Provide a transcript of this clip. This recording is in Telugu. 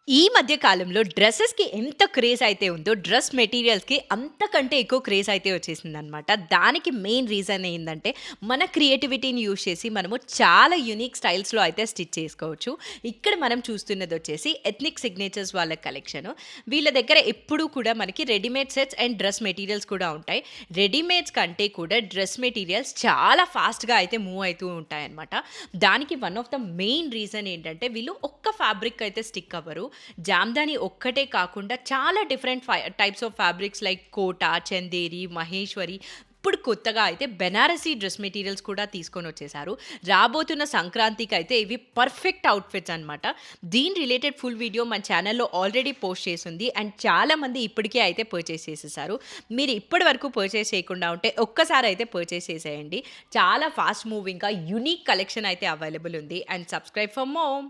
ఈ మధ్య కాలంలో డ్రెసెస్‌కి ఎంత క్రేజ్ అయితే ఉందో, డ్రెస్ మెటీరియల్స్‌కి అంతకంటే ఎక్కువ క్రేజ్ అయితే వచ్చేసిందనమాట. దానికి మెయిన్ రీజన్ ఏందంటే, మన క్రియేటివిటీని యూజ్ చేసి మనము చాలా యూనిక్ స్టైల్స్‌లో అయితే స్టిచ్ చేసుకోవచ్చు. ఇక్కడ మనం చూస్తున్నదొచ్చేసి ఎథ్నిక్ సిగ్నేచర్స్ వాళ్ళ కలెక్షను. వీళ్ళ దగ్గర ఎప్పుడూ కూడా మనకి readymade sets and dress materials కూడా ఉంటాయి. రెడీమేడ్స్ కంటే కూడా డ్రెస్ మెటీరియల్స్ చాలా ఫాస్ట్‌గా అయితే మూవ్ అయితూ ఉంటాయన్నమాట. దానికి one of the main reason ఏంటంటే, వీళ్ళు ఒక్క ఫ్యాబ్రిక్ అయితే స్టిక్ అవ్వరు. జామ్దాని ఒక్కటే కాకుండా చాలా different types of fabrics like Kota, Chanderi, Maheshwari, ఇప్పుడు కొత్తగా అయితే బెనారసీ డ్రెస్ మెటీరియల్స్ కూడా తీసుకొని వచ్చేసారు. రాబోతున్న సంక్రాంతికి అయితే ఇవి పర్ఫెక్ట్ అవుట్‌ఫిట్స్ అనమాట. దీని రిలేటెడ్ ఫుల్ వీడియో మన ఛానల్‌లో ఆల్రెడీ పోస్ట్ చేసుంది. అండ్ చాలామంది ఇప్పటికే అయితే పర్చేస్ చేసేసారు. మీరు ఇప్పటి వరకు పర్చేస్ చేయకుండా ఉంటే ఒక్కసారి అయితే పర్చేస్ చేసేయండి. చాలా ఫాస్ట్ మూవింగ్‌గా యూనిక్ కలెక్షన్ అయితే అవైలబుల్ ఉంది. And subscribe for more.